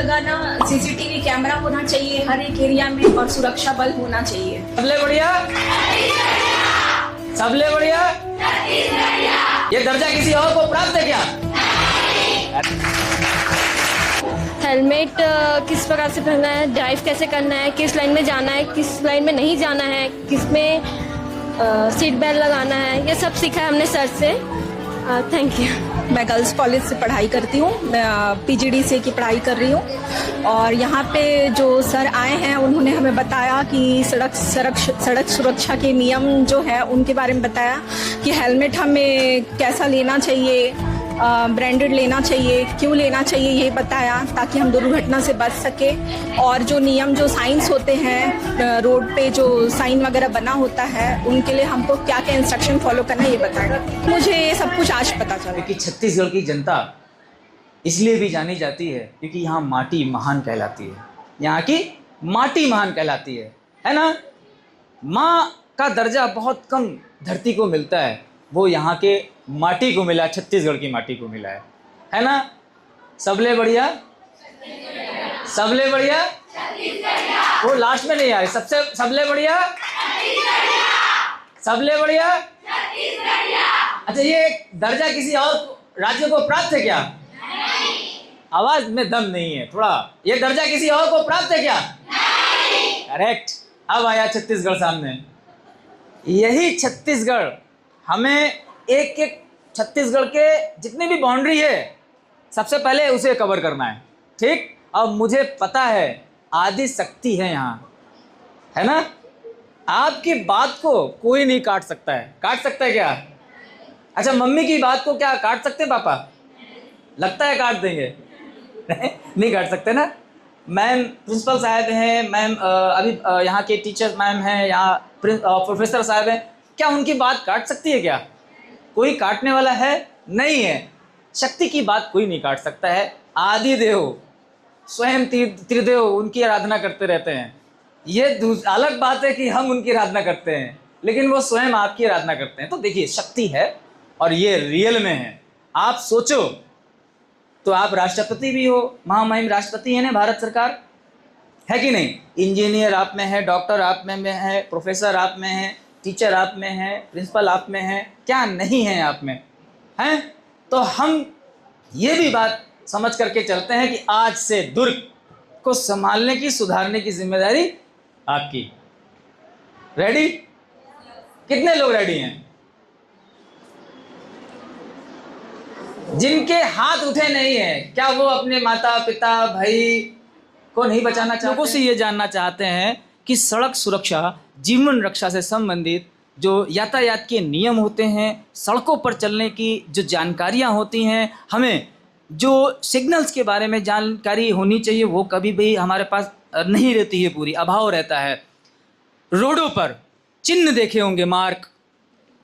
जगह ना CCTV camera होना चाहिए हर एक एरिया में और सुरक्षा बल होना चाहिए। सबले बढ़िया, सबले बढ़िया। ये दर्जा किसी और को प्राप्त है क्या? हेलमेट किस प्रकार से पहनना है, ड्राइव कैसे करना है, किस लाइन में जाना है, किस लाइन में नहीं जाना है, किस में सीट बेल्ट लगाना है, ये सब सीखा है हमने सर से। Thank you. मैं गर्ल्स कॉलेज से पढ़ाई करती हूँ, मैं PGDCA की पढ़ाई कर रही हूँ और यहाँ पे जो सर आए हैं उन्होंने हमें बताया कि सड़क सुरक्षा के नियम जो है उनके बारे में बताया कि हेलमेट हमें कैसा लेना चाहिए, ब्रांडेड लेना चाहिए, क्यों लेना चाहिए, ये बताया ताकि हम दुर्घटना से बच सके। और जो नियम जो साइंस होते हैं रोड पे जो साइन वगैरह बना होता है उनके लिए हमको क्या क्या इंस्ट्रक्शन फॉलो करना है ये बताया। मुझे ये सब कुछ आज पता चला कि छत्तीसगढ़ की जनता इसलिए भी जानी जाती है क्योंकि यहाँ माटी महान कहलाती है, यहाँ की माटी महान कहलाती है ना। माँ का दर्जा बहुत कम धरती को मिलता है, वो यहाँ के माटी को मिला, छत्तीसगढ़ की माटी को मिला है ना। सबले बढ़िया, सबले बढ़िया। वो लास्ट में नहीं आए, सबसे सबले बढ़िया, सबले बढ़िया। अच्छा, ये दर्जा किसी और राज्य को प्राप्त है क्या? आवाज में दम नहीं है थोड़ा। ये दर्जा किसी और को प्राप्त है क्या? करेक्ट। अब आया छत्तीसगढ़ सामने। यही छत्तीसगढ़ हमें एक एक छत्तीसगढ़ के जितनी भी बाउंड्री है सबसे पहले उसे कवर करना है, ठीक। अब मुझे पता है आदि शक्ति है यहाँ, है ना। आपकी बात को कोई नहीं काट सकता है। काट सकता है क्या? अच्छा, मम्मी की बात को क्या काट सकते हैं पापा? लगता है काट देंगे। नहीं काट सकते ना। मैम प्रिंसिपल साहब हैं, मैम अभी यहाँ के टीचर मैम हैं, यहाँ प्रोफेसर साहब हैं, क्या उनकी बात काट सकती है क्या? कोई काटने वाला है नहीं है। शक्ति की बात कोई नहीं काट सकता है। आदि देव स्वयं त्रिदेव उनकी आराधना करते रहते हैं। ये अलग बात है कि हम उनकी आराधना करते हैं, लेकिन वो स्वयं आपकी आराधना करते हैं। तो देखिए, शक्ति है और ये रियल में है। आप सोचो तो आप राष्ट्रपति भी हो, महामहिम राष्ट्रपति है ना भारत सरकार, है कि नहीं। इंजीनियर आप में है, डॉक्टर आप में है, प्रोफेसर आप में है, टीचर आप में है, प्रिंसिपल आप में है, क्या नहीं है आप में, हैं। तो हम ये भी बात समझ करके चलते हैं कि आज से दुर्ग को संभालने की, सुधारने की जिम्मेदारी आपकी। रेडी? कितने लोग रेडी हैं? जिनके हाथ उठे नहीं है, क्या वो अपने माता पिता भाई को नहीं बचाना चाहते? लोगों से ये जानना चाहते हैं कि सड़क सुरक्षा, जीवन रक्षा से संबंधित जो यातायात के नियम होते हैं, सड़कों पर चलने की जो जानकारियां होती हैं, हमें जो सिग्नल्स के बारे में जानकारी होनी चाहिए वो कभी भी हमारे पास नहीं रहती है, पूरी अभाव रहता है। रोडों पर चिन्ह देखे होंगे, मार्क,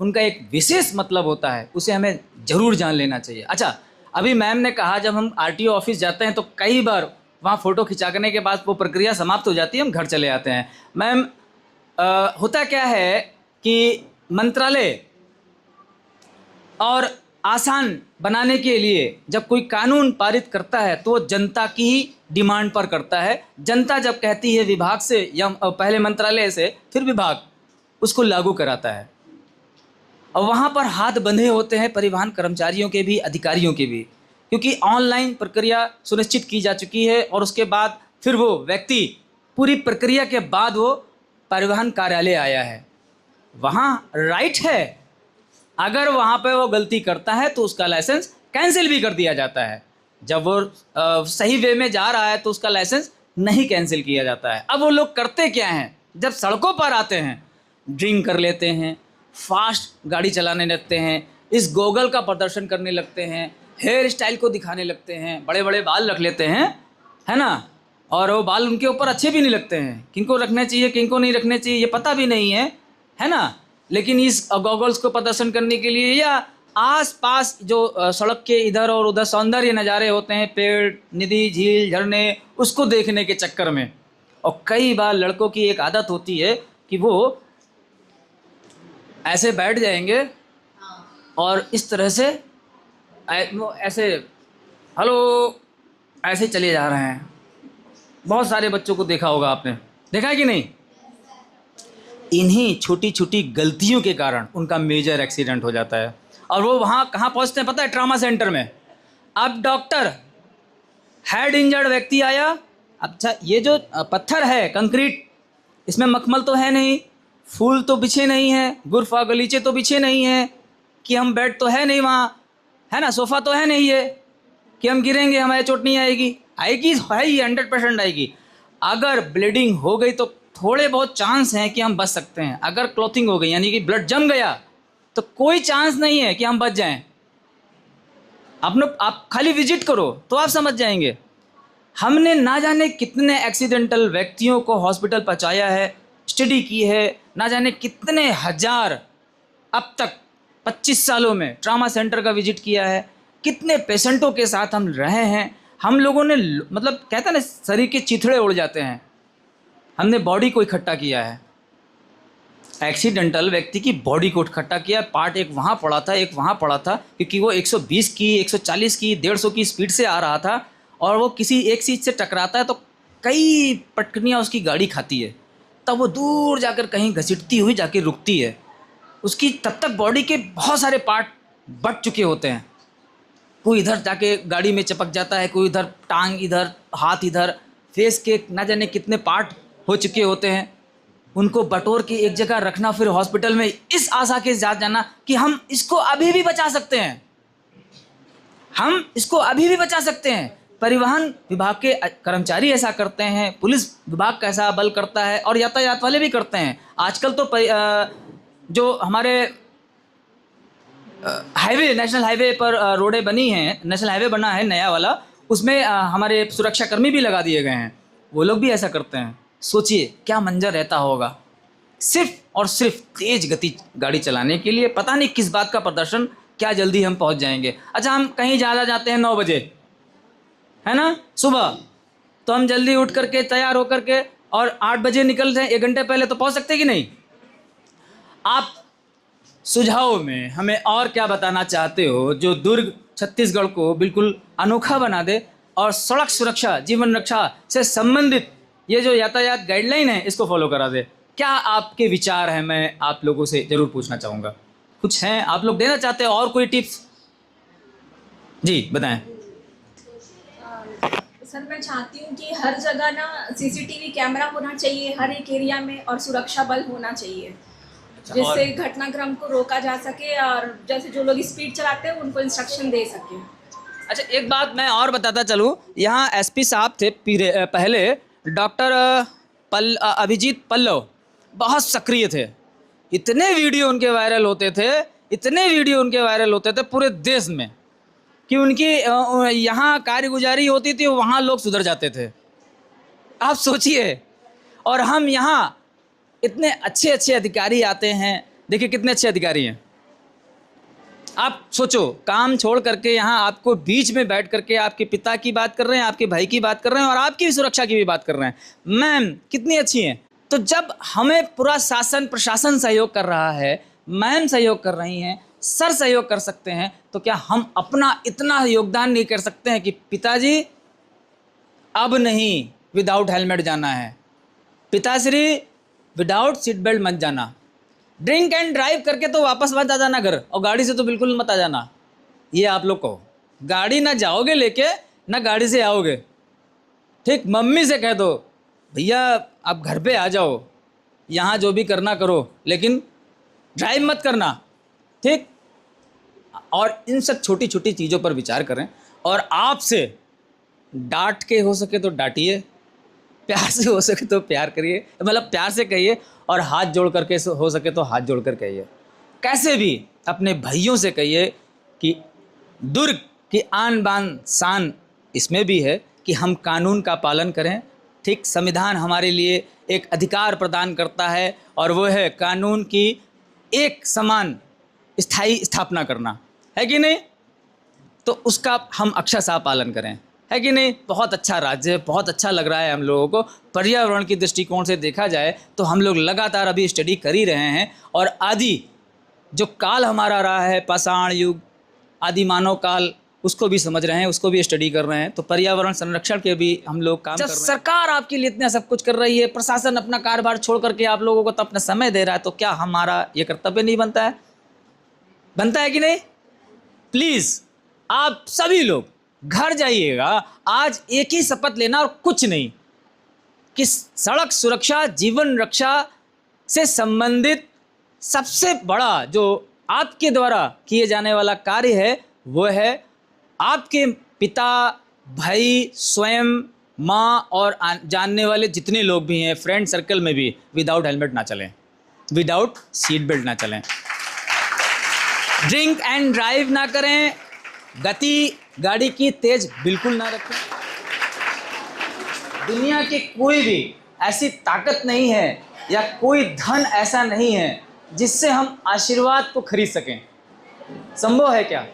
उनका एक विशेष मतलब होता है, उसे हमें ज़रूर जान लेना चाहिए। अच्छा, अभी मैम ने कहा जब हम RTO ऑफिस जाते हैं तो कई बार वहाँ फ़ोटो खिंचाने के बाद वो प्रक्रिया समाप्त हो जाती है, हम घर चले आते हैं। मैम, होता क्या है कि मंत्रालय और आसान बनाने के लिए जब कोई कानून पारित करता है तो जनता की ही डिमांड पर करता है। जनता जब कहती है विभाग से या पहले मंत्रालय से फिर विभाग उसको लागू कराता है, और वहाँ पर हाथ बंधे होते हैं परिवहन कर्मचारियों के भी, अधिकारियों के भी, क्योंकि ऑनलाइन प्रक्रिया सुनिश्चित की जा चुकी है और उसके बाद फिर वो व्यक्ति पूरी प्रक्रिया के बाद वो परिवहन कार्यालय आया है। वहाँ राइट है, अगर वहाँ पे वो गलती करता है तो उसका लाइसेंस कैंसिल भी कर दिया जाता है। जब वो सही वे में जा रहा है तो उसका लाइसेंस नहीं कैंसिल किया जाता है। अब वो लोग करते क्या हैं, जब सड़कों पर आते हैं ड्रिंक कर लेते हैं, फास्ट गाड़ी चलाने लगते हैं, इस गोगल का प्रदर्शन करने लगते हैं, हेयर स्टाइल को दिखाने लगते हैं, बड़े बड़े बाल रख लेते हैं, है ना। और वो बाल उनके ऊपर अच्छे भी नहीं लगते हैं, किनको रखने चाहिए किनको नहीं रखने चाहिए ये पता भी नहीं है ना। लेकिन इस गॉगल्स को प्रदर्शन करने के लिए या आसपास जो सड़क के इधर और उधर सौंदर्य नज़ारे होते हैं, पेड़, नदी, झील, झरने, उसको देखने के चक्कर में, और कई बार लड़कों की एक आदत होती है कि वो ऐसे बैठ जाएंगे और इस तरह से ऐसे हेलो ऐसे चले जा रहे हैं, बहुत सारे बच्चों को देखा होगा आपने, देखा है कि नहीं? इन्हीं छोटी छोटी गलतियों के कारण उनका मेजर एक्सीडेंट हो जाता है और वो वहाँ कहाँ पहुँचते हैं पता है? ट्रॉमा सेंटर में। अब डॉक्टर, हेड इंजर्ड व्यक्ति आया, अच्छा ये जो पत्थर है कंक्रीट, इसमें मखमल तो है नहीं, फूल तो बिछे नहीं है, गुरफा गलीचे तो बिछे नहीं है, कि हम बेड तो है नहीं वहाँ, है ना, सोफ़ा तो है नहीं है कि हम गिरेंगे हमारे चोट नहीं आएगी। आएगी है ही, 100% आएगी। अगर ब्लीडिंग हो गई तो थोड़े बहुत चांस हैं कि हम बच सकते हैं। अगर क्लॉथिंग हो गई यानी कि ब्लड जम गया तो कोई चांस नहीं है कि हम बच जाएं। आप खाली विजिट करो तो आप समझ जाएंगे। हमने ना जाने कितने एक्सीडेंटल व्यक्तियों को हॉस्पिटल पहुंचाया है, स्टडी की है, ना जाने कितने हजार अब तक 25 सालों में ट्रॉमा सेंटर का विजिट किया है, कितने पेशेंटों के साथ हम रहे हैं। हम लोगों ने मतलब कहते हैं ना, शरीर के चिथड़े उड़ जाते हैं, हमने बॉडी को इकट्ठा किया है। एक्सीडेंटल व्यक्ति की बॉडी को इकट्ठा किया, पार्ट एक वहाँ पड़ा था, एक वहाँ पड़ा था, क्योंकि वो 120 की, 140 की, 150 की स्पीड से आ रहा था और वो किसी एक चीज़ से टकराता है तो कई पटकनियाँ उसकी गाड़ी खाती है, तब वो दूर जाकर कहीं घसीटती हुई जाके रुकती है। उसकी तब तक बॉडी के बहुत सारे पार्ट बट चुके होते हैं। कोई इधर जाके गाड़ी में चिपक जाता है, कोई इधर टांग, इधर हाथ, इधर फेस के ना जाने कितने पार्ट हो चुके होते हैं। उनको बटोर के एक जगह रखना, फिर हॉस्पिटल में इस आशा के साथ जाना कि हम इसको अभी भी बचा सकते हैं, हम इसको अभी भी बचा सकते हैं। परिवहन विभाग के कर्मचारी ऐसा करते हैं, पुलिस विभाग का ऐसा बल करता है और यातायात वाले भी करते हैं। आजकल तो जो हमारे हाईवे, नेशनल हाईवे पर रोडें बनी हैं, नेशनल हाईवे बना है नया वाला, उसमें हमारे सुरक्षाकर्मी भी लगा दिए गए हैं, वो लोग भी ऐसा करते हैं। सोचिए क्या मंजर रहता होगा, सिर्फ और सिर्फ तेज गति गाड़ी चलाने के लिए। पता नहीं किस बात का प्रदर्शन, क्या जल्दी हम पहुंच जाएंगे। अच्छा, हम कहीं ज़्यादा जाते हैं 9 बजे, है ना, सुबह, तो हम जल्दी उठ करके तैयार होकर के और 8 बजे निकल रहे हैं, 1 घंटे पहले तो पहुंच सकते कि नहीं। आप सुझाव में हमें और क्या बताना चाहते हो जो दुर्ग छत्तीसगढ़ को बिल्कुल अनोखा बना दे और सड़क सुरक्षा, जीवन रक्षा से संबंधित ये जो यातायात गाइडलाइन है इसको फॉलो करा दे? क्या आपके विचार हैं, मैं आप लोगों से ज़रूर पूछना चाहूँगा। कुछ हैं आप लोग देना चाहते हैं और कोई टिप्स? जी बताएं। सर, मैं चाहती हूँ कि हर जगह ना सीसीटीवी कैमरा होना चाहिए हर एक एरिया में और सुरक्षा बल होना चाहिए, जिससे घटनाक्रम को रोका जा सके और जैसे जो लोग स्पीड चलाते हैं उनको इंस्ट्रक्शन दे सके। अच्छा, एक बात मैं और बताता चलूँ, यहाँ एसपी साहब थे पहले, डॉक्टर अभिजीत पल्लव, बहुत सक्रिय थे। इतने वीडियो उनके वायरल होते थे, इतने वीडियो उनके वायरल होते थे पूरे देश में कि उनकी यहाँ कार्यगुजारी होती थी, वहाँ लोग सुधर जाते थे। आप सोचिए, और हम यहाँ इतने अच्छे अच्छे अधिकारी आते हैं, देखिए कितने अच्छे अधिकारी हैं। आप सोचो, काम छोड़ करके यहाँ आपको बीच में बैठ करके आपके पिता की बात कर रहे हैं, आपके भाई की बात कर रहे हैं और आपकी भी सुरक्षा की भी बात कर रहे हैं। मैम कितनी अच्छी हैं। तो जब हमें पूरा शासन प्रशासन सहयोग कर रहा है, मैम सहयोग कर रही हैं, सर सहयोग कर सकते हैं, तो क्या हम अपना इतना योगदान नहीं कर सकते हैं कि पिताजी अब नहीं विदाउट हेलमेट जाना है, पिताश्री विदाउट सीट बेल्ट मत जाना, ड्रिंक एंड ड्राइव करके तो वापस मत आ जाना घर, और गाड़ी से तो बिल्कुल मत आ जाना। ये आप लोग को गाड़ी ना जाओगे लेके, ना गाड़ी से आओगे, ठीक। मम्मी से कह दो भैया आप घर पे आ जाओ, यहाँ जो भी करना करो, लेकिन ड्राइव मत करना, ठीक। और इन सब छोटी छोटी चीज़ों पर विचार करें और आपसे डांट के हो सके तो डांटिए, प्यार से हो सके तो प्यार करिए, मतलब प्यार से कहिए, और हाथ जोड़ करके हो सके तो हाथ जोड़ कर कहिए। कैसे भी अपने भाइयों से कहिए कि दुर्ग की आन बान शान इसमें भी है कि हम कानून का पालन करें, ठीक। संविधान हमारे लिए एक अधिकार प्रदान करता है और वो है कानून की एक समान स्थायी स्थापना करना, है कि नहीं। तो उसका हम अक्षरशः पालन करें, है कि नहीं। बहुत अच्छा राज्य है, बहुत अच्छा लग रहा है हम लोगों को। पर्यावरण की दृष्टिकोण से देखा जाए तो हम लोग लगातार अभी स्टडी कर ही रहे हैं, और आदि जो काल हमारा रहा है, पाषाण युग, आदि मानव काल, उसको भी समझ रहे हैं, उसको भी स्टडी कर रहे हैं। तो पर्यावरण संरक्षण के भी हम लोग काम कर रहे हैं। सरकार आपके लिए इतना सब कुछ कर रही है, प्रशासन अपना कारोबार छोड़ करके आप लोगों को तो अपना समय दे रहा है, तो क्या हमारा ये कर्तव्य नहीं बनता है? बनता है कि नहीं? प्लीज आप सभी लोग घर जाइएगा, आज एक ही शपथ लेना और कुछ नहीं, कि सड़क सुरक्षा जीवन रक्षा से संबंधित सबसे बड़ा जो आपके द्वारा किए जाने वाला कार्य है वो है आपके पिता, भाई, स्वयं, माँ और जानने वाले जितने लोग भी हैं, फ्रेंड सर्कल में भी विदाउट हेलमेट ना चलें, विदाउट सीट बेल्ट ना चलें, ड्रिंक एंड ड्राइव ना करें, गति गाड़ी की तेज बिल्कुल ना रखें। दुनिया की कोई भी ऐसी ताकत नहीं है या कोई धन ऐसा नहीं है जिससे हम आशीर्वाद को खरीद सकें। संभव है क्या?